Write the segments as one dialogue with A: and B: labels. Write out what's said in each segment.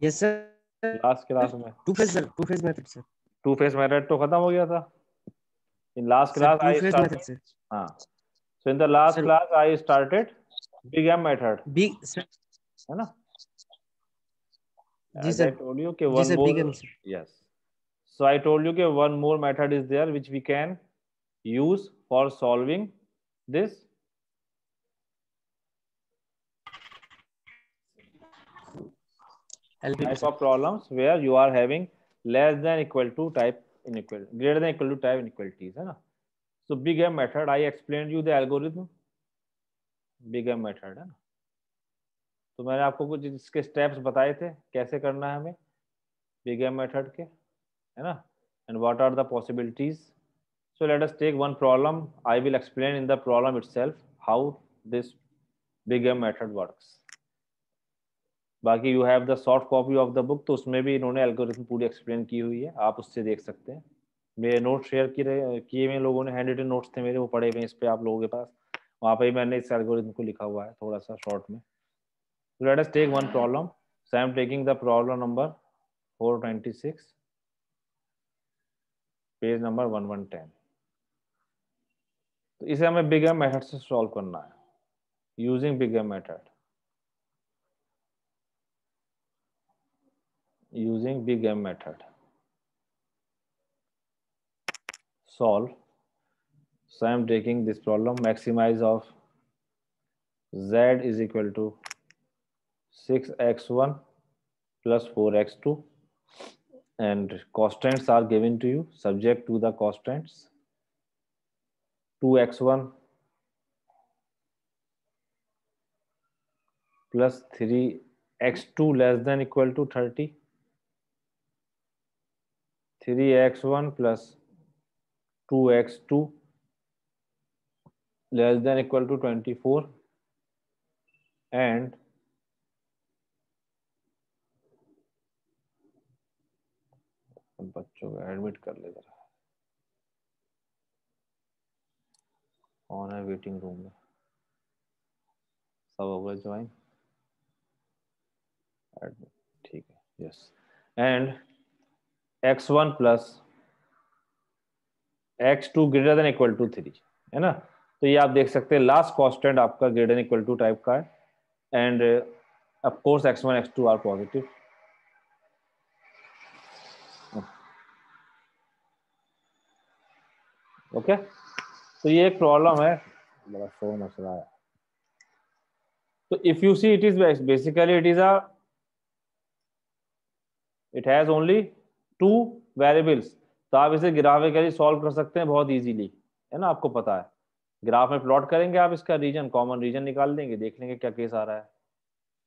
A: Yes sir,
B: last class में
A: two phase method sir.
B: Two phase method तो खत्म हो गया था in last
A: sir
B: class
A: two
B: I
A: phase method
B: started.
A: Sir.
B: हाँ, so in the last
A: sir
B: class I started big M method,
A: big sir,
B: है ना।
A: जी
B: As I
A: सर,
B: told you, okay,
A: जी
B: one
A: sir
B: more.
A: Big M sir.
B: Yes. So I told you, okay, one more method is there which we can use for solving this
A: LPP
B: type
A: sir.
B: of problems where you are having less than equal to type inequality, greater than equal to type inequalities, है ना. So big M method, I explained you the algorithm. Big M method है ना. तो मैंने आपको कुछ इसके steps बताए थे कैसे करना है हमें बिग एम मेथड के, है ना, and what are the possibilities. So let us take one problem. I will explain in the problem itself how this big M method works. बाकी you have the soft copy of the book, तो उसमें भी इन्होंने algorithm पूरी explain की हुई है, आप उससे देख सकते हैं. मेरे नोट शेयर किए हुए लोगों ने, हैंड रिटन नोट्स थे मेरे, वो पढ़े हुए हैं इस पे आप लोगों के पास. वहाँ पे ही मैंने इस एल्गोरिथम को लिखा हुआ है थोड़ा सा शॉर्ट में. So let us take one problem. So I am taking the problem number 426, page number 1110. तो इसे हमें बिग एम मेथड से सॉल्व करना है, using big M method. Using big M method. Solve. So I am taking this problem, maximize of z is equal to 6x1 plus 4x2, and constants are given to you, subject to the constants. 2x1 plus 3x2 less than equal to 30. 3x1 plus 2x2 less than equal to 24, and बच्चों को admit कर ले जरा, कौन है waiting room में, सब हो गए ज्वाइन, एडमिट, ठीक है, yes. And x1 plus x2 greater than equal to 3, है ना. तो ये आप देख सकते हैं लास्ट कांस्टेंट आपका greater than equal to type का है, and of course x1 x2 are positive. Okay, तो ये एक प्रॉब्लम है, बड़ा शोर मसला है. तो if you see it is basically it has only two variables. तो आप इसे ग्राफिकली सॉल्व कर सकते हैं बहुत इजीली, है ना. आपको पता है ग्राफ में प्लॉट करेंगे आप इसका रीजन, कॉमन रीजन निकाल देंगे, देख लेंगे क्या केस आ रहा है,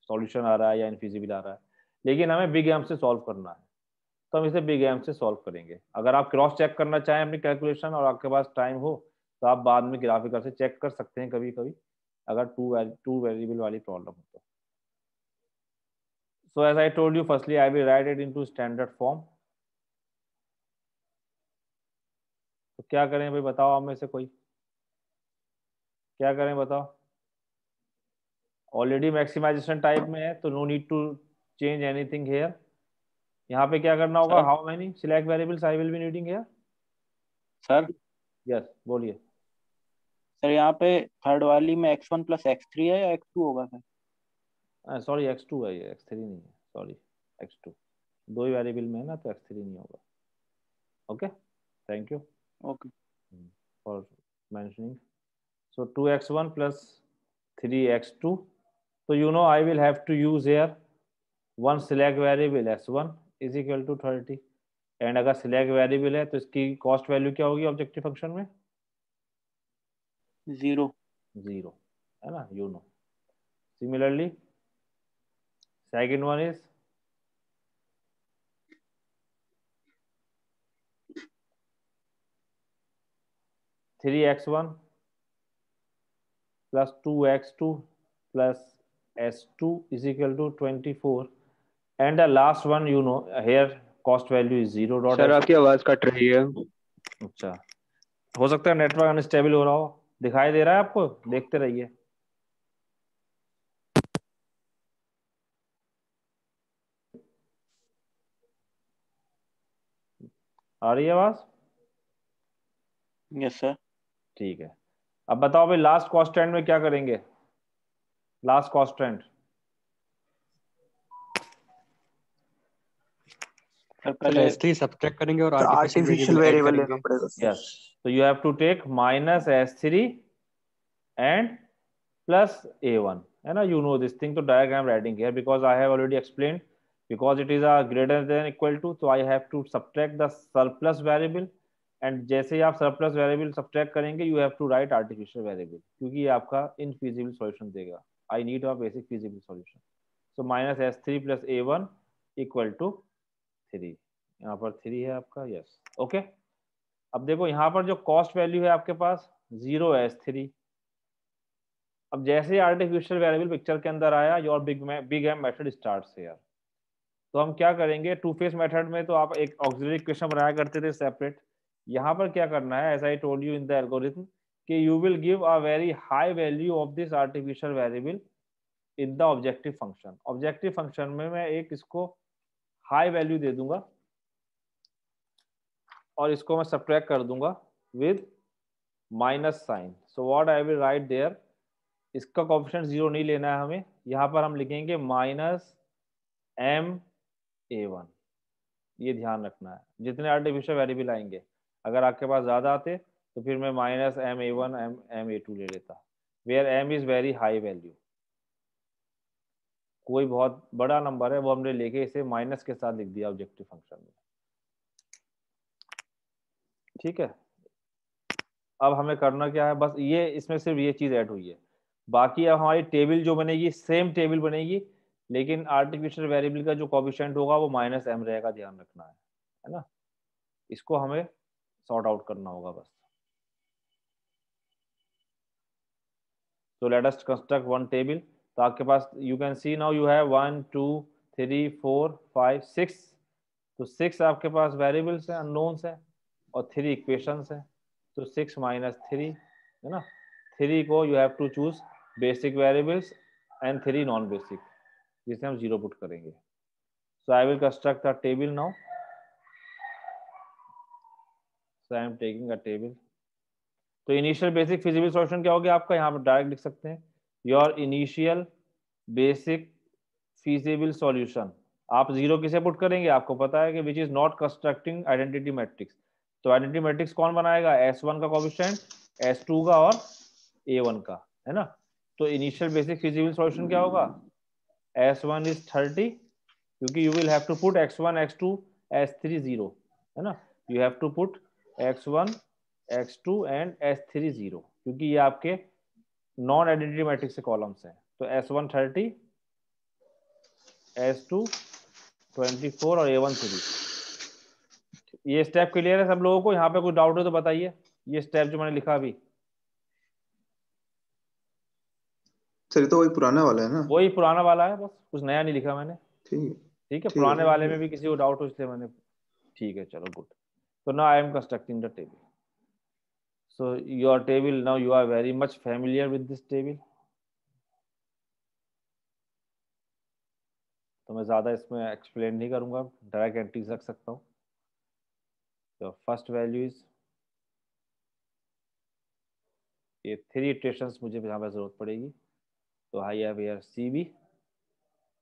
B: सॉल्यूशन आ रहा है या इनफिजिबल आ रहा है. लेकिन हमें बिग एम से सॉल्व करना है, तो हम इसे बिग एम से सॉल्व करेंगे. अगर आप क्रॉस चेक करना चाहें अपनी कैलकुलेशन और आपके पास टाइम हो, तो आप बाद में ग्राफिकल से चेक कर सकते हैं कभी कभी, अगर टू वेरिएबल वाली प्रॉब्लम हो तो. So as I told you, firstly I will write it into standard form. तो क्या करें भाई, बताओ आप में से कोई, क्या करें बताओ. ऑलरेडी मैक्सिमाइजेशन टाइप में है, तो no need to change anything here. यहाँ पे क्या करना होगा,
C: sir
B: how many select variables I will be needing here.
C: Sir
B: yes बोलिए.
C: सर यहाँ पे थर्ड वाली में x1 प्लस x3 है या x2 होगा सर?
B: सॉरी x2 है, ये x3 नहीं है, सॉरी x2. दो ही वेरिएबल में है ना, तो x3 नहीं होगा. Okay, thank you
C: okay.
B: For mentioning. So 2x1 plus 3x2. So you know I will have to use here one select variable s1 is equal to 30, and अगर select variable है तो इसकी कॉस्ट वैल्यू क्या होगी objective function में?
C: 0.
B: 0, है ना, you know. Similarly second one is 3x1 plus 2x2 plus s2 is equal to 24, and the last one you know here cost value is 0 dot
D: sir आपकी आवाज कट रही है.
B: अच्छा, हो सकता है नेटवर्क अनस्टेबल हो रहा हो. दिखाई दे रहा है आपको, देखते रहिए. आ रही है आवाज?
C: Yes sir.
B: ठीक है, अब बताओ भाई लास्ट कॉन्स्टेंट में क्या करेंगे? लास्ट कॉन्स्टेंट
C: सर
A: सर
C: पहले
A: S3 सब्ट्रैक्ट करेंगे और
D: तो
A: artificial
D: artificial
A: variable add
D: variable लेना
A: करेंगे।
D: पड़ेगा।
B: Yes, so you have to take minus S3 and plus A1, है ना? You know this thing, तो direct I am writing here because I have already explained, because it is a greater than equal to, so I have to subtract the surplus variable, and जैसे ही आप surplus variable subtract करेंगे you have to write artificial variable, क्योंकि ये आपका infeasible solution देगा. I need a basic feasible solution. So minus S3 plus A1 equal to 3. यहाँ पर 3 है आपका. Yes, okay. अब देखो यहाँ पर जो कॉस्ट वैल्यू है आपके पास 0S3. अब जैसे आर्टिफिशियल वेरिएबल पिक्चर के अंदर आया, your big M method starts here. तो हम क्या करेंगे, टू फेस मेथड में तो आप एक ऑक्सिलरी इक्वेशन बनाया करते थे सेपरेट. यहाँ पर क्या करना है, as I told you in the algorithm, कि you will give a very high value of this artificial variable in the objective function. Objective function में मैं एक इसको हाई वैल्यू दे दूंगा और इसको मैं सब्ट्रैक्ट कर दूंगा with minus sign. So what I will write there, इसका कोएफिशिएंट 0 नहीं लेना है हमें. यहाँ पर हम लिखेंगे माइनस MA1. ये ध्यान रखना है, जितने आर्टिफिशियल वेरिएबल आएंगे, अगर आपके पास ज्यादा आते तो फिर मैं माइनस MA1 MA2 ले लेता, where M is very high value. कोई बहुत बड़ा नंबर है वो हमने लेके इसे माइनस के साथ लिख दिया ऑब्जेक्टिव फंक्शन में. ठीक है, अब हमें करना क्या है, बस ये इसमें सिर्फ ये चीज ऐड हुई है. बाकी अब हमारी टेबल जो बनेगी सेम टेबल बनेगी, लेकिन आर्टिफिशियल वेरिएबल का जो कोएफिशिएंट होगा वो माइनस M रहेगा. ध्यान रखना है ना? इसको हमें सॉर्ट आउट करना होगा बस. तो let us construct one table. तो आपके पास you can see now you have 1 2 3 4 5 6. तो 6 आपके पास वेरिएबल्स हैं, अननोन्स हैं, और 3 इक्वेशंस हैं. तो 6 माइनस 3 है ना. 3 को you have to choose basic variables and 3 non basic, जिसे हम 0 पुट करेंगे. So I will construct a table now. So I am taking a table. तो इनिशियल बेसिक फिजिबल सॉल्यूशन क्या हो गया आपका, यहाँ पर डायरेक्ट लिख सकते हैं your initial basic feasible solution. आप 0 किसे पुट करेंगे, आपको पता है कि which is not constructing identity matrix. तो आइडेंटिटी मैट्रिक्स कौन बनाएगा, S1 का कोएफिशिएंट, S2 का और A1 का, है ना. तो इनिशियल बेसिक फिजिबल सॉल्यूशन क्या होगा, S1 इज 30, क्योंकि you will have to put X1 X2 S3 0, है ना. You have to put X1 X2 and S3 0, क्योंकि ये आपके नॉन आइडेंटिटी मैट्रिक्स से कॉलम्स हैं. तो S1 30, S2 24 और A1 3. ये स्टेप क्लियर है सब लोगों को? यहाँ पे कोई डाउट है तो बताइए. ये स्टेप जो मैंने लिखा अभी,
D: सर ये तो वही पुराना वाला है ना?
B: वही पुराना वाला है, बस कुछ नया नहीं लिखा मैंने.
D: ठीक है,
B: ठीक है,
D: ठीक
B: पुराने
D: है
B: वाले में भी किसी को डाउट हो इसलिए मैंने. ठीक है, चलो गुड. तो now I am constructing the table. So your table, now you are very much familiar with this table. तो मैं ज़्यादा इसमें एक्सप्लेन नहीं करूँगा, डायरेक्ट एंट्रीज रख सकता हूँ. तो फर्स्ट वैल्यू इज, ये 3 इटरेशंस मुझे यहाँ पर ज़रूरत पड़ेगी. तो I have here CB,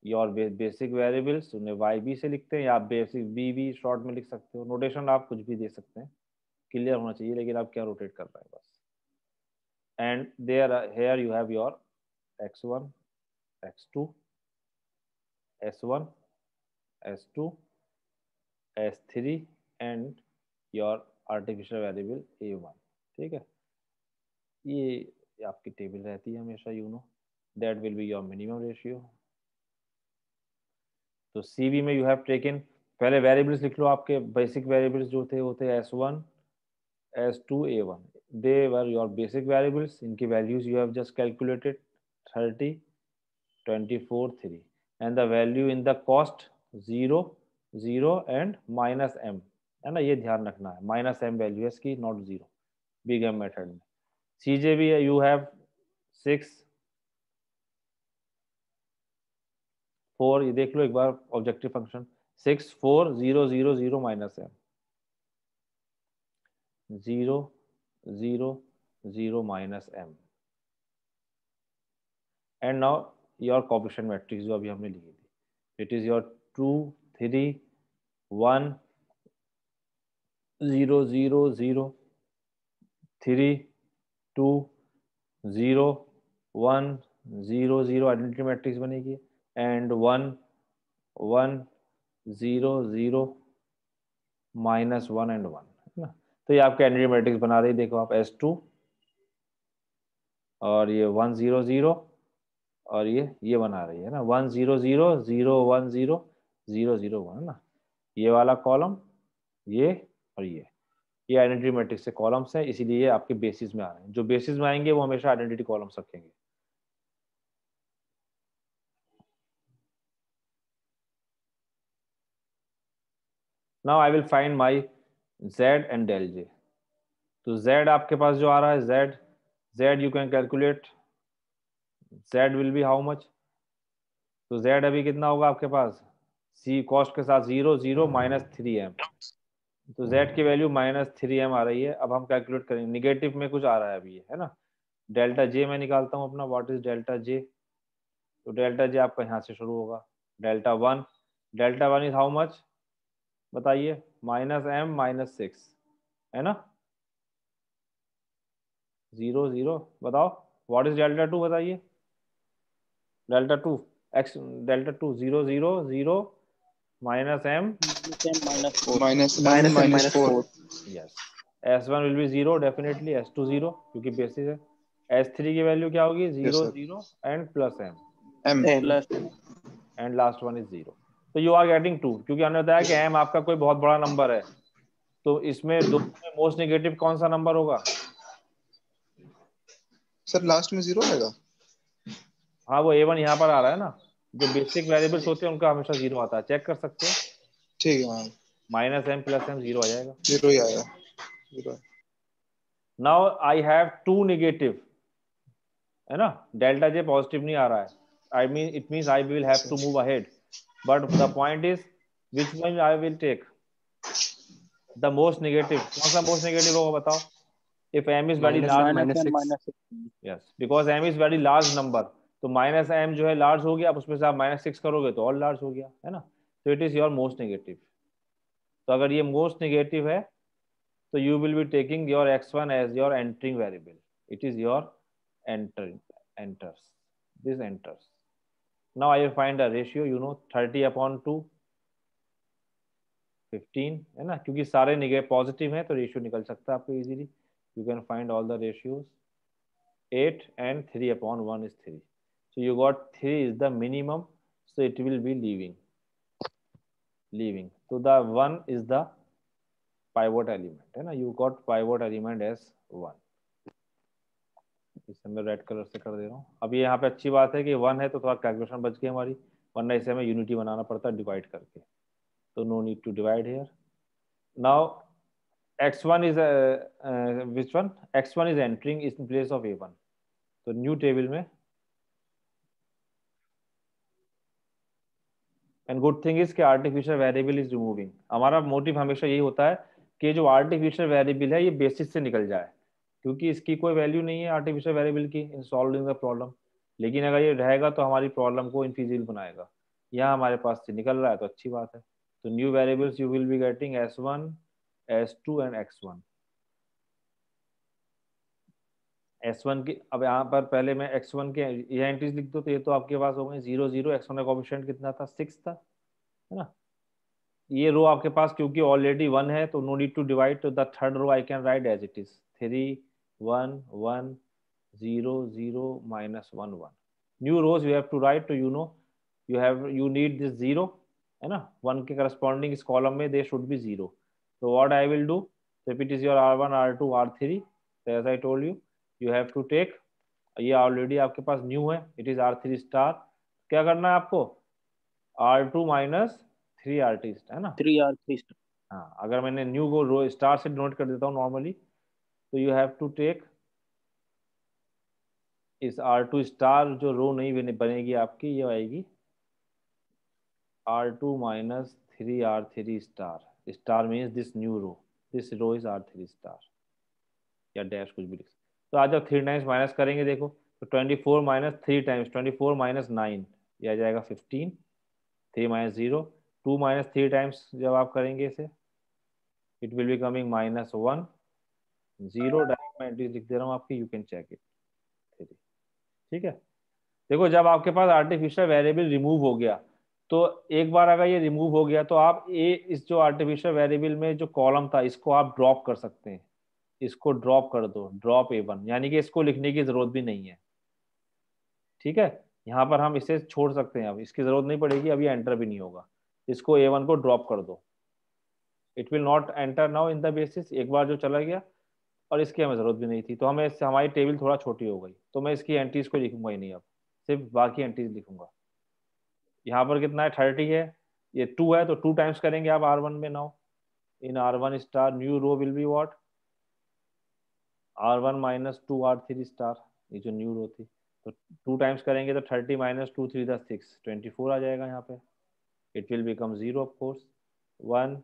B: your basic variables, उन्हें YB से लिखते हैं, या आप बेसिक BB शॉर्ट में लिख सकते हो. नोटेशन आप कुछ भी दे सकते हैं, क्लियर होना चाहिए, लेकिन आप क्या रोटेट कर रहे हैं बस. And there here you have your X1 X2 S1 S2 S3 and your artificial variable A1. ठीक है, ये आपकी टेबल रहती है हमेशा. You know that will be your minimum ratio. तो CB में यू हैव टेकन, पहले वेरिएबल्स लिख लो. आपके बेसिक वेरिएबल्स जो थे वो थे S1 S2 A1. They were your basic variables. इनकी values you have just calculated, 30 24 3, and the value in the cost 0 0 and minus M, है ना. ये ध्यान रखना है, माइनस M वैल्यू है इसकी, नॉट 0 बिग M मेथड में. CJ भी है, यू हैव 6 4, ये देख लो एक बार objective function, 6 4 0 0 0 minus M. 0 0 0 minus m, and now your coefficient matrix जो अभी हमने लिखी थी, it is your 2 3 1 0 0 0 3 2 0 1 0 0 identity matrix बनेगी, एंड 1 1 0 0 माइनस 1 एंड 1, है ना। तो ये आपके आइडेंटिटी मैट्रिक्स बना रही, देखो आप S2 और ये 1 0 0 और ये बना रही है ना 1 0 0 0 1 0 0 0 1, है ना। ये वाला कॉलम, ये और ये आइडेंटिटी मैट्रिक्स से कॉलम्स हैं, इसीलिए ये आपके बेसिस में आ रहे हैं। जो बेसिस में आएंगे वो हमेशा आइडेंटिटी कॉलम्स रखेंगे। Now I will find my z and del j। तो z आपके पास जो आ रहा है, z you can calculate, z will be how much. तो z अभी कितना होगा आपके पास, c कॉस्ट के साथ 0 0 माइनस 3m, तो z की वैल्यू माइनस 3m आ रही है। अब हम कैलकुलेट करेंगे, निगेटिव में कुछ आ रहा है अभी है ना। डेल्टा j मैं निकालता हूँ अपना, व्हाट इज डेल्टा j। तो डेल्टा j आपका यहाँ से शुरू होगा, delta one is how much बताइए, माइनस m माइनस 6, है ना। 0 0 बताओ, व्हाट इज डेल्टा 2 बताइए। Delta 2 x, delta 2 0 0 0 minus m
C: minus 4।
D: Minus
A: minus m
D: minus
A: minus
D: 4।
A: 4।
B: Yes, S1 will be 0 definitely, S2 0 क्योंकि बेसिस है, S3 की वैल्यू क्या होगी, 0
D: sir.
B: 0 and plus m,
D: m
C: plus
B: and last one is 0। तो you are getting 2, क्योंकि हमने बताया कि m आपका कोई बहुत बड़ा नंबर है, तो इसमें दो में मोस्ट नेगेटिव कौन सा नंबर होगा।
D: सर लास्ट में 0 आएगा।
B: हाँ वो A1 यहाँ पर आ रहा है ना, जो बेसिक वेरिएबल्स होते हैं उनका हमेशा 0 आता है, चेक कर सकते हो।
D: ठीक है, हाँ
B: माइनस m प्लस m 0 आ जाएगा।
D: 0 ही आएगा, 0।
B: नाउ आई हैव 2 नेगेटिव, है ना, डेल्टा j पॉजिटिव नहीं आ रहा है, I mean it means I will have to move ahead, but the point is which one I will take, the most negative. कौन सा मोस्ट नेगेटिव होगा बताओ, if m is very
A: minus
B: large,
A: m minus 6।
C: Minus
B: yes because m is very large number, तो minus m जो है large हो गया, अब उसमें से आप माइनस 6 करोगे तो और लार्ज हो गया, है ना। तो it is your most negative. तो अगर ये मोस्ट नेगेटिव है तो you will be taking your x1 as your entering variable, it is your enters, this enters। now I will find a ratio, you know 30/2 15, है ना, क्योंकि सारे negative positive हैं तो रेशियो निकल सकता है आपको easily, you can find all the ratios। 8 and 3/1 is 3, so you got 3 is the minimum, so it will be leaving, so the 1 is the pivot element, है ना, you got pivot element as 1। इसे मैं red colour से कर दे रहा हूँ। अब ये यहाँ पे अच्छी बात है कि 1 है तो थोड़ा कैलकुलेशन बच गई हमारी, वरना इसे हमें यूनिटी बनाना पड़ता है डिवाइड करके, तो no need to divide here. Now x1 is which one, x1 is entering in place of a1, तो न्यू टेबल में, एंड गुड थिंग इज कि आर्टिफिशियल वेरिएबल इज रिमूविंग। हमारा मोटिव हमेशा यही होता है कि जो आर्टिफिशियल वेरिएबल है ये बेसिस से निकल जाए, क्योंकि इसकी कोई वैल्यू नहीं है आर्टिफिशियल वेरिएबल की इन सॉल्विंग द प्रॉब्लम, लेकिन अगर ये रहेगा तो हमारी प्रॉब्लम को इनफिजिबल बनाएगा। यहाँ हमारे पास से निकल रहा है तो अच्छी बात है। तो new variables you will be getting S1 S2 and x1। S1 की अब यहाँ पर पहले मैं x1 के ये एंट्रीज लिख दो, तो ये तो आपके पास हो गए 0 0, x1 का कोएफिशिएंट कितना था 6 था, है ना। ये रो आपके पास क्योंकि ऑलरेडी 1 है तो नो नीड टू डिवाइड, तो the third row I can write as it is 3 1 1 0 0 minus 1 1। New rows you have to write, तो you know you need this 0, है ना, 1 के करस्पॉन्डिंग इस कॉलम में दे शुड बी 0। तो what I will do, if it is your R1 R2 R3, so as I told you you have to take, ये already आपके पास new है, it is R3 star, क्या करना है आपको R2 minus 3 RT, है ना।
C: 3R3।
B: हाँ, अगर मैंने न्यू को रो स्टार से डिनोट कर देता हूँ नॉर्मली, तो यू हैव टू टेक इस R2 स्टार, जो रो नहीं बनेगी आपकी, ये आएगी R2 minus 3 R3 star, star means this new row, this row is R3 star. या डैश कुछ भी लिख सकते। तो आज जब 3 टाइम्स माइनस करेंगे देखो, तो 24 माइनस 3 टाइम्स 24 माइनस 9, यह आ जाएगा 15, 3 माइनस 0, 2 माइनस 3 टाइम्स जब आप करेंगे इसे, it will be coming -1, 0 direct मैं एंट्रीज लिख दे रहा हूँ आपकी, यू कैन चेक इट। ठीक है, देखो जब आपके पास आर्टिफिशियल वेरिएबल रिमूव हो गया, तो एक बार अगर ये रिमूव हो गया तो आप इस जो आर्टिफिशियल वेरिएबल में जो कॉलम था इसको आप ड्रॉप कर सकते हैं, इसको ड्रॉप कर दो, ड्रॉप A1, यानी कि इसको लिखने की जरूरत भी नहीं है। ठीक है, यहाँ पर हम इसे छोड़ सकते हैं, अब इसकी जरूरत नहीं पड़ेगी, अभी एंटर भी नहीं होगा, इसको A1 को ड्रॉप कर दो, it will not enter now in the basis, एक बार जो चला गया, और इसकी हमें जरूरत भी नहीं थी, तो हमें इससे हमारी टेबल थोड़ा छोटी हो गई, तो मैं इसकी एंट्रीज को लिखूंगा ही नहीं, अब सिर्फ बाकी एंट्रीज लिखूंगा। यहाँ पर कितना है 30 है, ये 2 है, तो 2 टाइम्स करेंगे आप R1 में। Now in R1 star new row will be what, R1 minus 2 R3 star, ये जो न्यू रो थी, तो 2 टाइम्स करेंगे तो 30 माइनस 2 3 6, 24 आ जाएगा यहाँ पे, it will become 0 of course, 1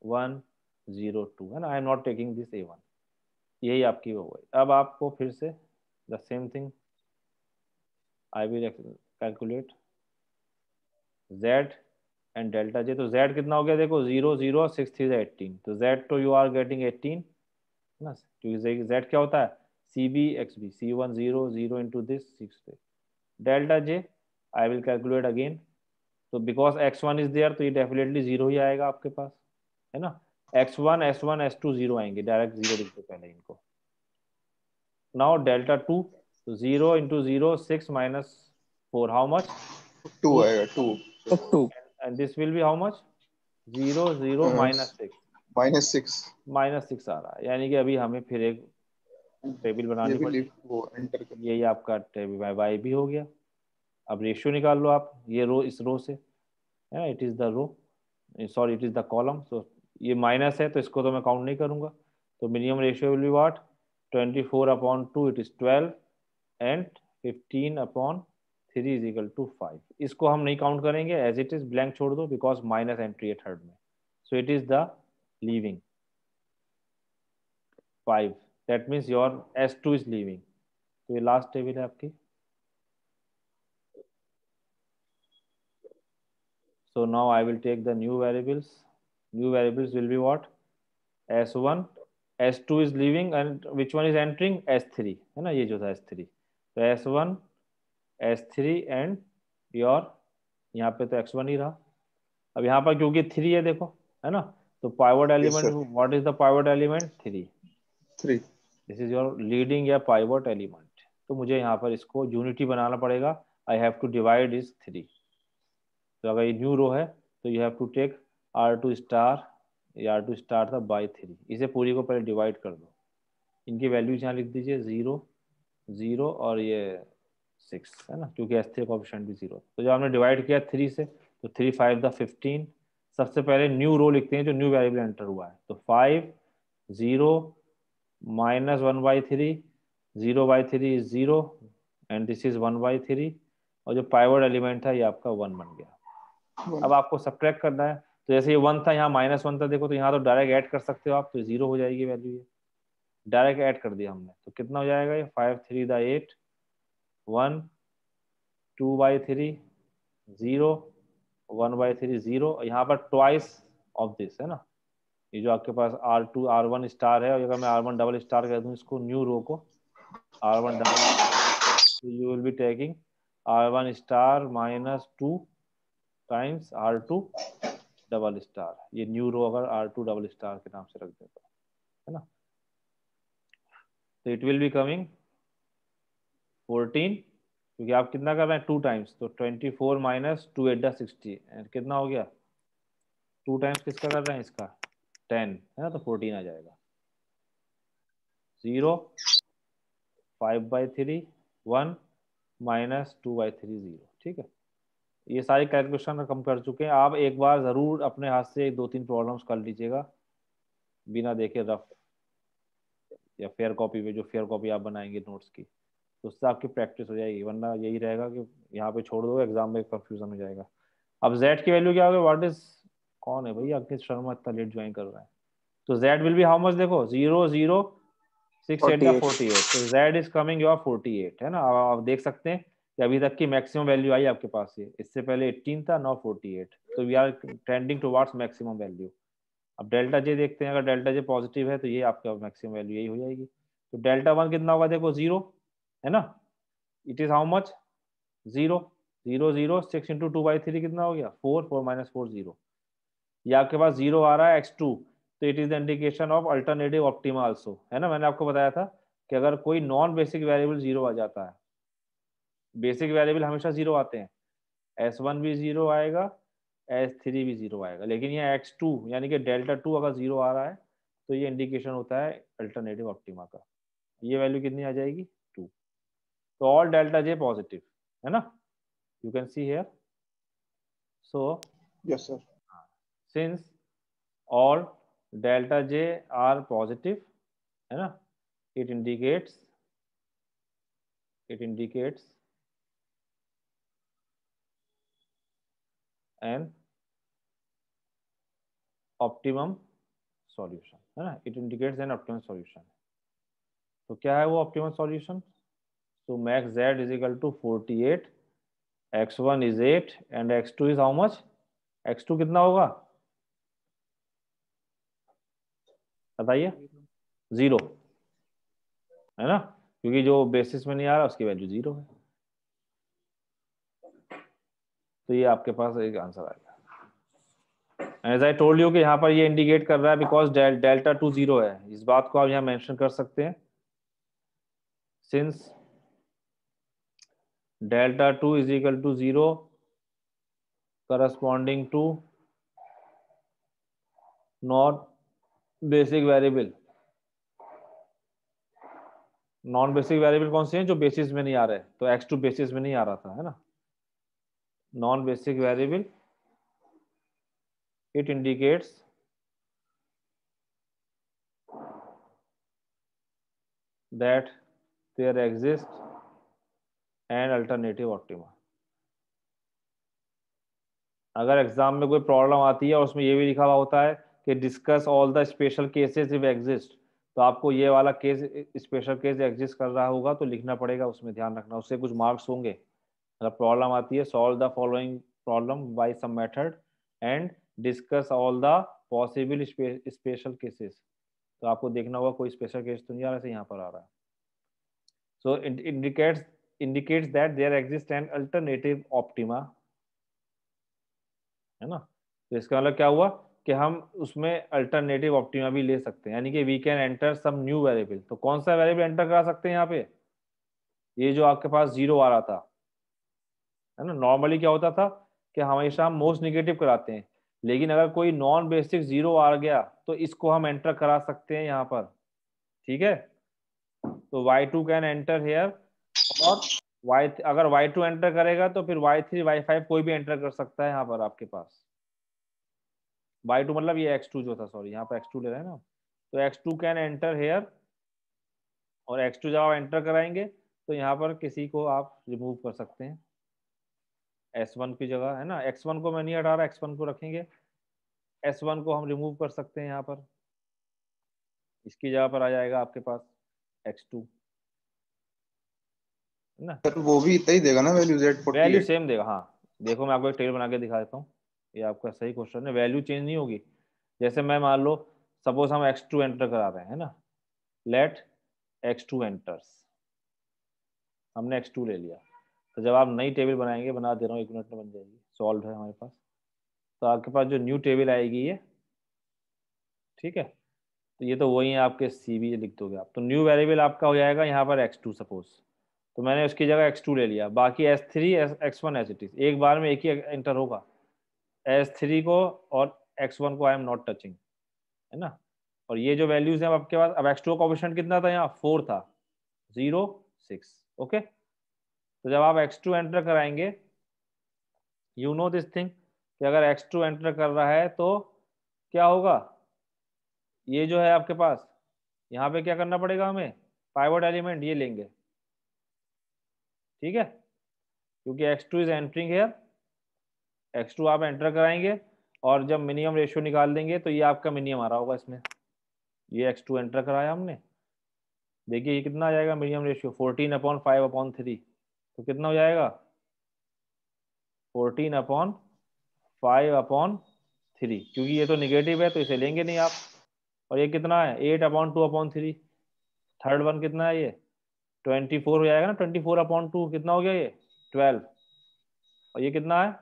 B: 1 0 2 है ना, I am not taking this A1, यही आपकी हो गई। अब आपको फिर से the same thing I will calculate Z and delta J, तो Z कितना हो गया देखो, 0 0 6 3 18, तो Z तो यू आर गेटिंग 18 ना, क्योंकि Z क्या होता है CB XB, C1 0 0 into this 6, delta J I will calculate again, तो बिकॉज x1 इज देयर, तो ये डेफिनेटली 0 ही आएगा आपके पास, है ना, x1 S1 S2 0 आएंगे, डायरेक्ट 0 लिख दो पहले इनको। नाउ डेल्टा 2, तो 0 into 0 6 minus 4, how much
D: 2
B: 2,
D: आएगा 2
C: 2
B: and this will be how much 0 0 minus 6,
D: -6
B: आ रहा है, यानी कि अभी हमें फिर एक टेबल
D: ये
B: बनानी
D: भी
B: पड़ेगी।
D: वो एंटर कर।
B: यही आपका टेबल बाय भी हो गया। अब रेशियो निकाल लो आप, ये रो इस रो से, है ना, it is the row, sorry it is the column, so ये माइनस है तो इसको तो मैं काउंट नहीं करूंगा, तो minimum ratio will be what 24/2, it is 12, and 15/3 is equal to 5, इसको हम नहीं काउंट करेंगे, एज इट इज ब्लैंक छोड़ दो, बिकॉज माइनस एंट्री है थर्ड में, so it is the leaving 5, that means your S2 is leaving. तो ये लास्ट टेबल है आपकी। So now I will take the new variables. New variables will be what? S1, S2 is leaving and which one is entering? S3, है ना, ये जो था S3, तो S1, S3 and your, यहाँ पे तो X1 ही रहा, अब यहाँ पर क्योंकि 3 है देखो, है ना, तो pivot element, what is the pivot element 3,
D: 3
B: this is your leading या पाइवट एलिमेंट, तो मुझे यहाँ पर इसको यूनिटी बनाना पड़ेगा, I have to divide is 3, तो अगर ये न्यू रो है तो you have to take R2 star, ये R2 स्टार था बाई 3, इसे पूरी को पहले डिवाइड कर दो, इनकी वैल्यूज यहाँ लिख दीजिए 0 0 और ये 6, है ना, क्योंकि S3 कोएफिशिएंट भी 0, तो जब हमने डिवाइड किया 3 से, तो 3 5 द 15, सबसे पहले न्यू रो लिखते हैं जो न्यू वेरिएबल एंटर हुआ है, तो 5 0 -1/3, 0/3 इज 0 एंड दिस इज 1/3, और जो पाइवट एलिमेंट था ये आपका 1 बन गया। अब आपको सब्ट्रैक्ट करना है, तो जैसे ये 1 था, यहाँ -1 था देखो, तो यहाँ तो डायरेक्ट ऐड कर सकते हो आप, तो 0 हो जाएगी वैल्यू, ये डायरेक्ट ऐड कर दिया हमने, तो कितना हो जाएगा ये 5 3 द 8, 1 2/3 0 1/3 0, यहाँ पर ट्वाइस ऑफ दिस, है ना, ये जो आपके पास R2 R1 स्टार है, और अगर मैं R1 डबल स्टार कर दूं इसको, न्यू रो को R1 double, you will be taking R1 star -2 times R2 double star, ये न्यू रो अगर R2 डबल स्टार के नाम से रख देता है ना, तो इट विल बी कमिंग 14, क्योंकि आप कितना कर रहे हैं 2 टाइम्स, तो 24 माइनस 2 8 60, एंड कितना हो गया 2 टाइम्स किसका कर रहे हैं इसका 10, है ना, तो 14 आ जाएगा, 0 5/3 1 -2/3 0, ठीक है, ये सारी कैलकुलेशन हम कर चुके हैं, आप एक बार जरूर अपने हाथ से 2-3 प्रॉब्लम्स कर लीजिएगा बिना देखे, रफ या फेयर कॉपी पे, जो फेयर कॉपी आप बनाएंगे नोट्स की, तो उससे आपकी प्रैक्टिस हो जाएगी, वरना यही रहेगा कि यहाँ पे छोड़ दो, एग्जाम में कंफ्यूजन हो जाएगा। अब Z की वैल्यू क्या होगी, व्हाट इज, कौन है भाई अंकित शर्मा, इतना लेट ज्वाइन कर रहा है, तो Z will be how much देखो 0 0 6 8 48, तो z इज कमिंग योर 48 है ना। आप देख सकते हैं कि अभी तक की मैक्सिमम वैल्यू आई आपके पास ये, इससे पहले 18 था, नाउ 48, तो we are trending towards maximum value. अब डेल्टा जे देखते हैं, अगर डेल्टा जे पॉजिटिव है तो ये आपका मैक्सिमम वैल्यू यही हो जाएगी। तो डेल्टा 1 कितना होगा, देखो 0 है ना, it is how much 0 0 0 6 into 2/3 कितना हो गया 4 4 माइनस 4 0। ये आपके पास 0 आ रहा है x2, तो it is the indication of alternative optima also, है ना। मैंने आपको बताया था कि अगर कोई नॉन बेसिक वेरिएबल 0 आ जाता है, बेसिक वेरिएबल हमेशा 0 आते हैं, s1 भी 0 आएगा, s3 भी 0 आएगा, लेकिन ये x2 यानी कि डेल्टा 2 अगर 0 आ रहा है तो ये इंडिकेशन होता है अल्टरनेटिव ऑप्टिमा का। ये वैल्यू कितनी आ जाएगी 2। तो ऑल डेल्टा जे पॉजिटिव है ना, you can see here. So
D: yes sir,
B: since all delta j are positive है ना, it indicates an optimum solution है ना, it indicates an optimum solution। तो क्या है वो optimum solution? so max z is equal to 48, x1 is 8 and x2 is how much? x2 कितना होगा बताइए, 0 है ना, क्योंकि जो बेसिस में नहीं आ रहा उसकी वैल्यू 0 है। तो ये आपके पास एक आंसर आएगा। एज आई टोल्ड यू कि यहाँ पर ये इंडिकेट कर रहा है बिकॉज डेल्टा 2 0 है, इस बात को आप यहाँ मेंशन कर सकते हैं। Since delta 2 is equal to 0 corresponding to not basic variable. Non basic variable कौन से हैं, जो बेसिस में नहीं आ रहे, तो x2 बेसिस में नहीं आ रहा था है ना। Non basic variable it indicates that there exists an alternative optima। अगर एग्जाम में कोई प्रॉब्लम आती है और उसमें ये भी लिखा हुआ होता है कि discuss all the special cases if exist, तो आपको ये वाला केस स्पेशल केस एग्जिस्ट कर रहा होगा तो लिखना पड़ेगा, उसमें ध्यान रखना, उससे कुछ मार्क्स होंगे। अगर प्रॉब्लम आती है solve the following problem by some method and discuss all the possible special cases, तो आपको देखना होगा कोई स्पेशल केस तो नहीं आ रहा है, यहाँ पर आ रहा है। सो indicates that there exists an alternative optima है ना। तो इसका मतलब क्या हुआ कि हम उसमें अल्टरनेटिव ऑप्टिमा भी ले सकते हैं, यानी कि we can enter some new variable. तो कौन सा वेरिएबल एंटर करा सकते हैं यहाँ पे, ये जो आपके पास 0 आ रहा था है ना। नॉर्मली क्या होता था कि हमेशा हम मोस्ट निगेटिव कराते हैं, लेकिन अगर कोई नॉन बेसिक 0 आ गया तो इसको हम एंटर करा सकते हैं यहाँ पर, ठीक है। तो y2 कैन एंटर हेयर, और अगर y2 एंटर करेगा तो फिर y3 y5 कोई भी एंटर कर सकता है यहाँ पर आपके पास। y2 मतलब ये x2 जो था, सॉरी यहाँ पर x2 ले रहे हैं ना, तो x2 कैन एंटर हेयर, और x2 जब आप एंटर कराएंगे तो यहाँ पर किसी को आप रिमूव कर सकते हैं s1 की जगह है ना। x1 को मैं नहीं हटा रहा, x1 को रखेंगे, s1 को हम रिमूव कर सकते हैं यहाँ पर, इसकी जगह पर आ जाएगा आपके पास x2 है ना।
D: सर वो भी इतना ही देगा ना वैल्यू z48?
B: वैल्यू सेम देगा, हाँ देखो मैं आपको एक टेबल बना के दिखा देता हूँ, ये आपका सही क्वेश्चन है, वैल्यू चेंज नहीं होगी। जैसे मैं मान लो सपोज हम x2 एंटर करा रहे हैं है ना, लेट x2 एंटर्स, हमने x2 ले लिया, तो जब आप नई टेबल बनाएंगे, बना दे रहा हूँ 1 मिनट में बन जाएगी, सॉल्व है हमारे पास। तो आपके पास जो न्यू टेबल आएगी ये, ठीक है, तो ये तो वही है आपके CV लिख दोगे आप, तो न्यू वेरिएबल आपका हो जाएगा यहाँ पर x2 सपोज, तो मैंने उसकी जगह x2 ले लिया, बाकी s3 x1 as it is, एक बार में एक ही एंटर होगा, s3 को और x1 को आई एम नॉट टचिंग है ना। और ये जो वैल्यूज हैं आपके पास, अब x2 का कोएफिशिएंट कितना था, यहाँ 4 था, 0 6, ओके। तो जब आप x2 एंटर कराएंगे, यू नो दिस थिंग कि अगर x2 एंटर कर रहा है तो क्या होगा, ये जो है आपके पास यहाँ पे क्या करना पड़ेगा हमें, पाइवट एलिमेंट ये लेंगे, ठीक है, क्योंकि x2 is entering hair, x2 आप एंटर कराएंगे और जब मिनिमम रेशियो निकाल देंगे तो ये आपका मिनिमम आ रहा होगा इसमें, ये x2 एंटर कराया हमने, देखिए ये कितना आ जाएगा मीडियम रेशियो 14/5/3, तो कितना हो जाएगा 14/5/3, क्योंकि ये तो निगेटिव है तो इसे लेंगे नहीं आप। और ये कितना है 8/2/3, थर्ड वन कितना है ये 24 हो जाएगा ना, 24/2 कितना हो गया ये 12, और ये कितना है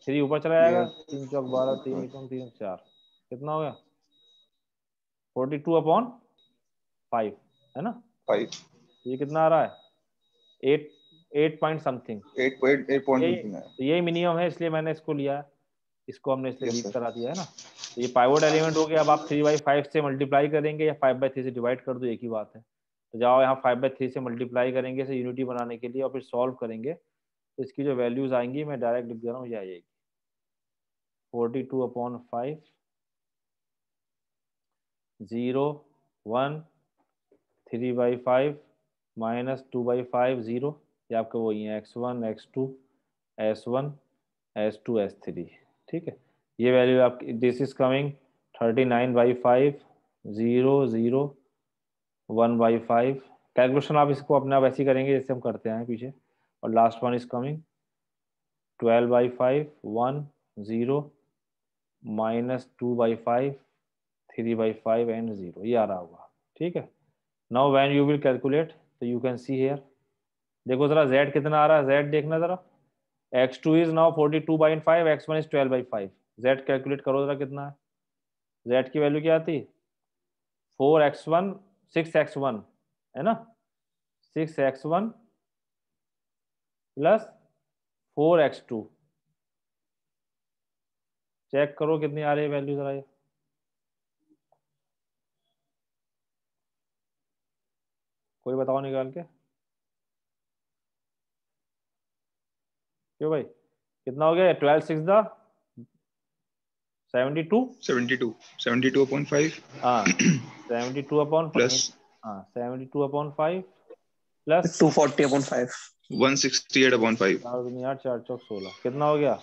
B: 3 ऊपर चला जाएगा, 3 चौक 12, 3 एकम 3 4, कितना हो गया 42/5 है ना।
D: 5
B: ये कितना आ रहा है 8 पॉइंट समथिंग,
D: 8 पॉइंट
B: यही
D: समथिंग है।
B: यही मिनिमम है, इसलिए मैंने इसको लिया, इसको हमने इसलिए
D: Yes,
B: वीक
D: sir.
B: करा दिया है ना। तो ये पाइवोट एलिमेंट हो गया। अब आप 3/5 से मल्टीप्लाई करेंगे या 5/3 से डिवाइड कर दो, एक ही बात है। तो जाओ यहाँ 5/3 से मल्टीप्लाई करेंगे इसे यूनिटी बनाने के लिए और फिर सॉल्व करेंगे, तो इसकी जो वैल्यूज आएंगी मैं डायरेक्ट लिख दे रहा हूँ, ये आ जाएगी 42/5 0 1 3/5 माइनस 2/5 0, ये आपका वही है x1 x2 s1 s2 s3, ठीक है। ये वैल्यू आपकी दिस इज कमिंग 39/5 0 0 1/5। कैलकुलेशन आप इसको अपने आप ऐसे ही करेंगे जैसे हम करते हैं पीछे। और last one is coming 12/5 1 0 minus 2/5 3/5 and 0, ये आ रहा होगा, ठीक है। Now when you will calculate तो यू कैन सी हियर, देखो जरा z कितना आ रहा है, z देखना जरा, x2 is now 42/5, x1 is 12/5, z calculate करो जरा कितना है, z की वैल्यू क्या आती 4x1 6x1 है ना, 6x1 प्लस 4x2, चेक करो कितनी आ रही है वैल्यू जरा, ये कोई बताओ निकाल के, क्यों भाई कितना हो गया 12 6 द 72
D: 72/5
B: हाँ 72/5
D: प्लस
B: हाँ 72/5 प्लस
A: 240/5
D: 168/5
B: यार 4 चौक 16 कितना हो गया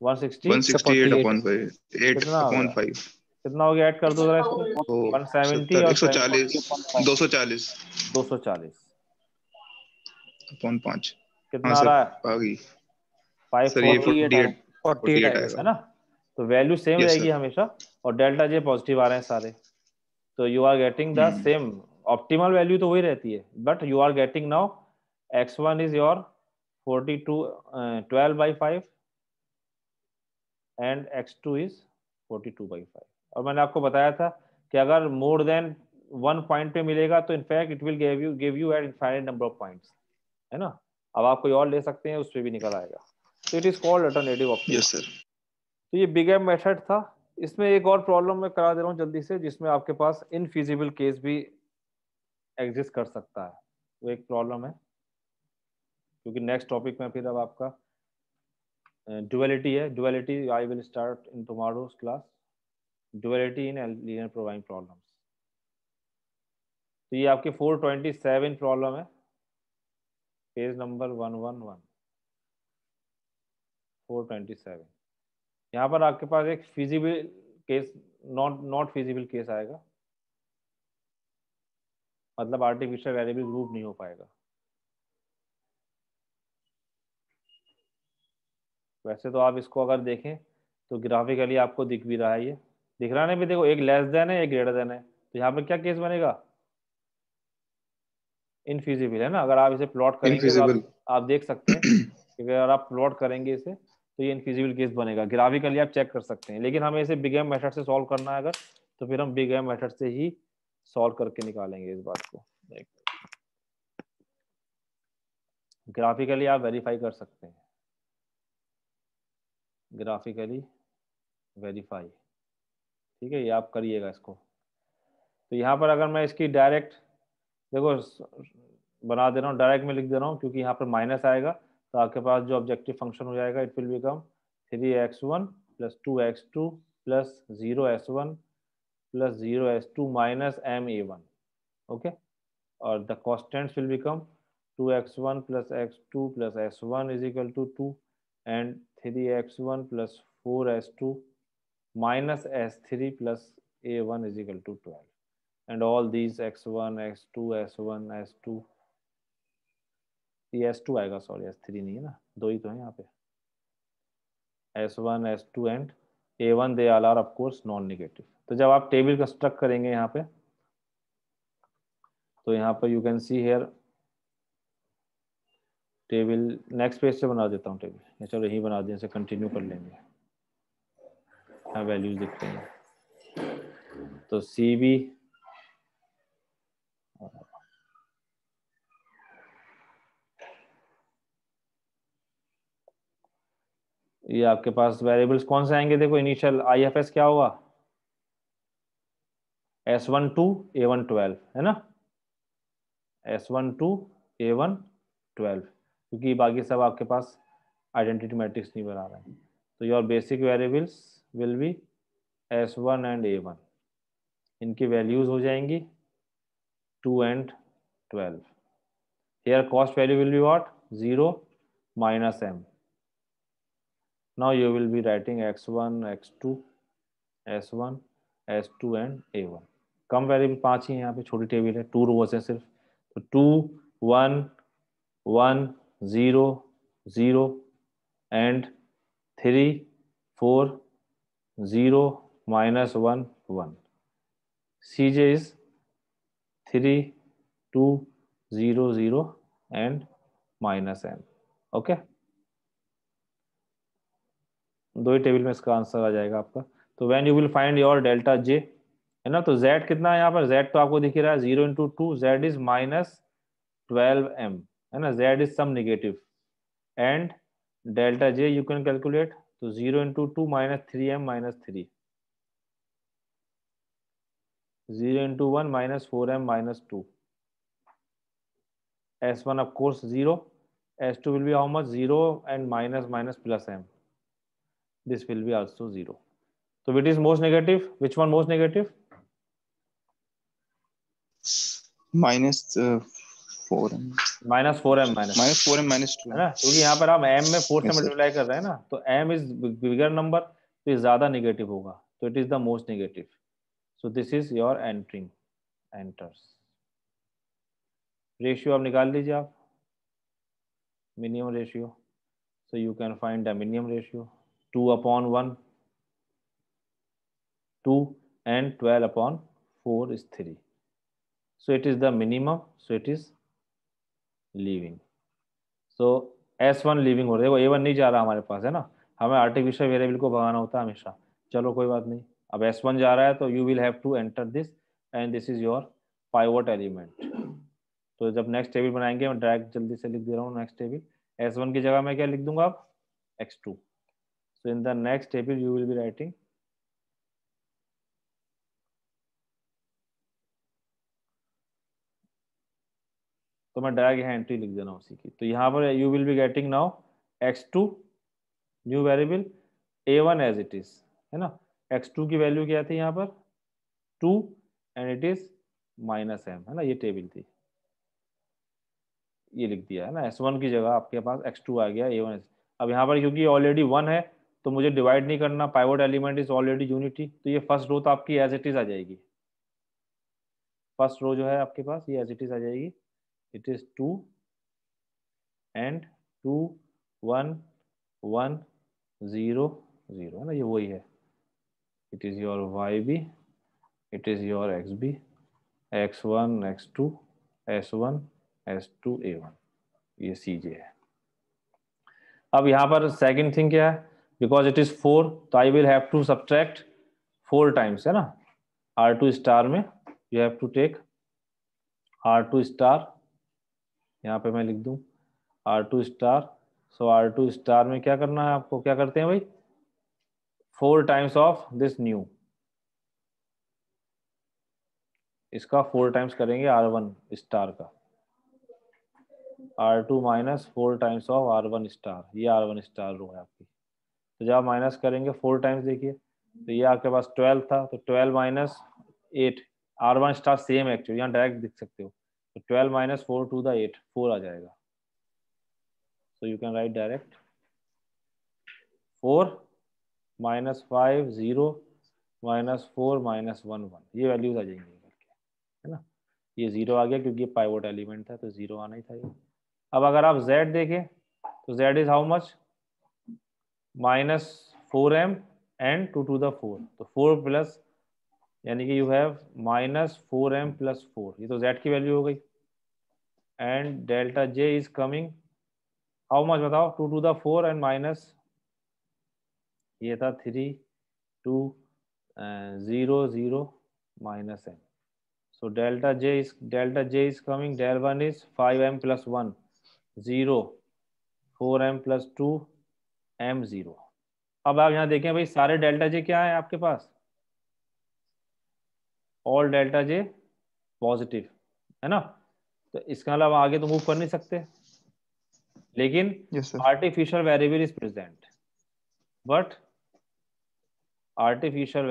B: 160,
D: 168/5
B: कितना हो गया
D: 8/5
B: कितना हो गया, ऐड कर दो जरा इसको,
D: तो
B: 170 और
D: 140 240
B: 240
D: अपॉन 5। हाँ
B: कितना आ
D: सर
B: रहा है
D: आ गई सर, ये
B: 548
A: 48
D: 48
A: आएगा
D: आएगा।
B: है ना। तो वैल्यू सेम
D: यस
B: रहेगी
D: सर।
B: हमेशा, और डेल्टा जे पॉजिटिव आ रहे हैं सारे, तो you are getting the
D: hmm
B: same, optimal value तो वही रहती है, but you are getting now x1 is your 12/5 and x2 is 42/5। और मैंने आपको बताया था कि अगर मोर देन 1 पॉइंट पे मिलेगा तो in fact it will give you eight infinite number of points, है ना। अब आप कोई और ले सकते हैं, उस पर भी निकल आएगा, तो it is called alternative optima.
D: Yes sir.
B: तो ये बिग एम मेथड था। इसमें एक और प्रॉब्लम मैं करा दे रहा हूँ जल्दी से, जिसमें आपके पास इनफिजिबल केस भी एग्जिस्ट कर सकता है, वो एक प्रॉब्लम है, क्योंकि नेक्स्ट टॉपिक में फिर अब आपका ड्युअलिटी है। Duality I will start in tomorrow's class, duality in linear programming problems. तो ये आपकी 427 प्रॉब्लम है, पेज नंबर 111 427। यहाँ पर आपके पास एक feasible case, not feasible case आएगा, मतलब आर्टिफिशियल वेरिएबल ग्रुप नहीं हो पाएगा। वैसे तो आप इसको अगर देखें तो ग्राफिकली आपको दिख भी रहा है, ये दिख रहा है भी, देखो एक लेस देन है एक ग्रेटर देन है, तो यहाँ पर क्या केस बनेगा इनफिजिबल, है ना। अगर आप इसे प्लॉट करेंगे तो
D: इनफिजिबल।
B: आप देख सकते हैं कि अगर आप प्लॉट करेंगे इसे तो ये इनफिजिबल केस बनेगा, ग्राफिकली आप चेक कर सकते हैं। लेकिन हमें इसे बिग एम मेथड से सॉल्व करना है अगर, तो फिर हम बिग एम मेथड से ही सॉल्व करके निकालेंगे इस बात को। ग्राफिकली आप वेरीफाई कर सकते हैं, ग्राफिकली वेरीफाई, ठीक है, ये आप करिएगा इसको। तो यहाँ पर अगर मैं इसकी डायरेक्ट देखो बना दे रहा हूँ, डायरेक्ट में लिख दे रहा हूँ, क्योंकि यहाँ पर माइनस आएगा तो आपके पास जो ऑब्जेक्टिव फंक्शन हो जाएगा it will become 3x1 plus 2x2 plus 0s1 plus 0s2 minus ma1, okay. और the constants will become 2x1 plus x2 plus s1 is equal to 2 and 3x1 plus 4s2 minus s3 plus a1 is equal to 12। and all these x1 x2 s1 s2, ये s2 आएगा, sorry s3 नहीं है ना, दो ही तो है यहाँ पे, s1 s2 and a1 they all are of course non negative. तो जब आप टेबल कंस्ट्रक्ट करेंगे यहाँ पे, तो यहाँ पर you can see here table, next page से बना देता हूँ टेबल, चलो यही बना दें, इसे कंटिन्यू कर लेंगे, हाँ वैल्यूज दिख रही हैं। तो सी बी ये आपके पास वेरिएबल्स कौन से आएंगे, देखो इनिशियल IFS क्या होगा, S1 to A1 12 है ना, S1 to A1 12, क्योंकि बाकी सब आपके पास आइडेंटिटी मैट्रिक्स नहीं बना रहे हैं। तो your basic variables will be S1 and A1, इनकी वैल्यूज हो जाएंगी 2 and 12। Here cost value will be what, 0 minus m। Now you will be writing x1 x2 s1 s2 and a1। Come variable 5 ही है यहाँ पे, छोटी table है, 2 रोज है सिर्फ, तो 2 1 1 0 0 and 3 4 0 minus 1 1। CJ is 3 2 0 0 and minus m। Okay, दो ही table में इसका आंसर आ जाएगा आपका। तो when you will find your delta J, है ना, तो z कितना है यहाँ पर, z तो आपको दिख रहा है 0 into 2, z इज -12m, है ना, z is some negative, and delta J you can calculate, तो 0 into 2 -3m -3, 0 into 1 -4m -2, s1 of course 0, s2 will be how much, 0 and minus plus m, this will be also 0। so which is most negative, which one most negative,
D: -4m
B: -4m
D: -4m -2,
B: है ना, क्योंकि यहाँ पर हम m में 4 से
D: Yes, sir.
B: Multiply कर रहे हैं ना, तो m इज बिगर नंबर, तो ये ज्यादा नेगेटिव होगा, तो it is the most negative. So this is your entering enters. Ratio आप निकाल लीजिए आप, minimum ratio, so you can find the minimum ratio, 2/1 2 and 12/4 is 3, so it is the minimum, so it is leaving। so S1 leaving हो रहा है, देखो A1 नहीं जा रहा हमारे पास, है ना, हमें आर्टिफिशियल वेरिएबल को भगाना होता है हमेशा, चलो कोई बात नहीं, अब S1 जा रहा है तो you will have to enter this, and this is your pivot element. तो जब नेक्स्ट टेबल बनाएंगे, मैं डायरेक्ट जल्दी से लिख दे रहा हूँ नेक्स्ट टेबल, S1 की जगह मैं क्या लिख दूंगा अब, x2। So in the next table you will be writing तो मैं डायरेक्ट यहाँ एंट्री लिख देना उसी की, तो यहाँ पर you will be getting now x2 new variable, A1 as it is, है ना, x2 की वैल्यू क्या थी यहाँ पर 2 एंड इट इज -m, है ना, ये टेबल थी, ये लिख दिया है ना, S1 की जगह आपके पास x2 आ गया, A1। अब यहाँ पर क्योंकि ऑलरेडी 1 है तो मुझे डिवाइड नहीं करना, pivot element is already unity, तो ये फर्स्ट रो तो आपकी एज इट इज आ जाएगी, फर्स्ट रो जो है आपके पास ये एज इट इज आ जाएगी, इट इज 2 एंड 2 1 1 0 0, है ना, ये वही है, it is your YB, it is your XB, x1 x2 s1 s2 a1, ये CJ है। अब यहाँ पर सेकंड थिंग क्या है, बिकॉज इट इज 4, तो I will have to subtract 4 times, है ना, R2 स्टार में you have to take R2 star, यहाँ पे मैं लिख दूं R2 स्टार। सो R2 स्टार में क्या करना है आपको, क्या करते हैं भाई, 4 टाइम्स ऑफ दिस न्यू, इसका 4 टाइम्स करेंगे R1 स्टार का, R2 minus 4 times of R1 star, ये R1 स्टार रो है आपकी, तो जब आप माइनस करेंगे 4 टाइम्स, देखिए तो ये आपके पास 12 था, तो 12 minus 8, R1 star same actually, यहाँ डायरेक्ट दिख सकते हो, तो 12 माइनस 4 टू द 8, 4 आ जाएगा, so you can write direct 4 -5 0 -4 -1 1, ये वैल्यूज आ जाएंगी करके, है ना, ये 0 आ गया क्योंकि ये पाइवोट एलिमेंट था तो 0 आना ही था ये। अब अगर आप z देखें तो z is how much, -4m and 2 to the 4, तो 4 प्लस, यानी कि यू हैव -4m + 4, ये तो z की वैल्यू हो गई। And delta j is coming how much बताओ, 2 to the 4 एंड माइनस ये था 3 2 0 0 -m, so delta j is coming, del 1 is 5m + 1 0 4m + 2 m 0। अब आप यहाँ देखें भाई सारे डेल्टा जे क्या है आपके पास, ऑल डेल्टा जे पॉजिटिव है ना, तो इसके अलावा आगे तो मूव कर नहीं सकते, लेकिन
D: Yes, sir.
B: Artificial variable is present, but artificial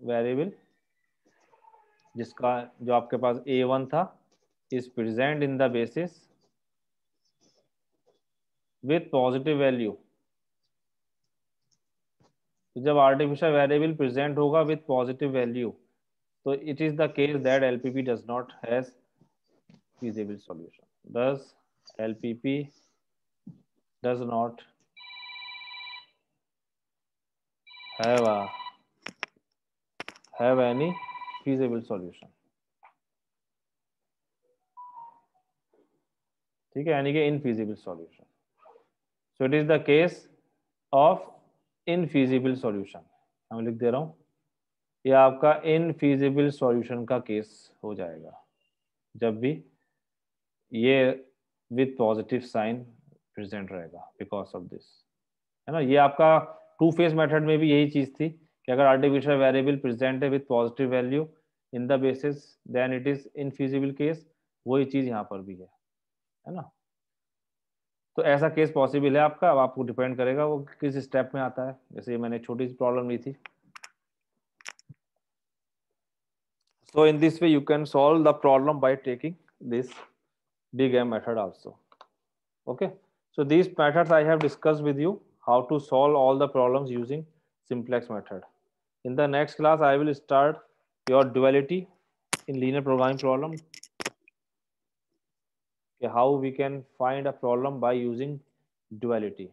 B: variable जिसका जो आपके पास a1 था is present in the basis with positive value. तो जब आर्टिफिशियल वेरिएबल प्रेजेंट होगा विथ पॉजिटिव वैल्यू, तो it is the case that LPP does not has feasible solution, thus LPP does not have any feasible solution, ठीक है, यानी कि infeasible solution, so it is the case of infeasible solution, मैं लिख दे रहा हूँ, ये आपका infeasible solution का केस हो जाएगा जब भी ये विथ पॉजिटिव साइन प्रेजेंट रहेगा बिकॉज ऑफ दिस, है ना। ये आपका टू फेज मेथड में भी यही चीज थी कि अगर आर्टिफिशियल वेरिएबल प्रेजेंट है with positive value in the basis then it is infeasible case, वही चीज यहाँ पर भी है ना। तो ऐसा केस पॉसिबल है आपका, अब आपको डिपेंड करेगा वो किस स्टेप में आता है। जैसे मैंने छोटी सी प्रॉब्लम ली थी, so in this way you can solve the problem by taking this big M method also. Okay, so these methods I have discussed with you how to solve all the problems using simplex method. In the next class I will start your duality in linear programming problem, okay, how we can find a problem by using duality.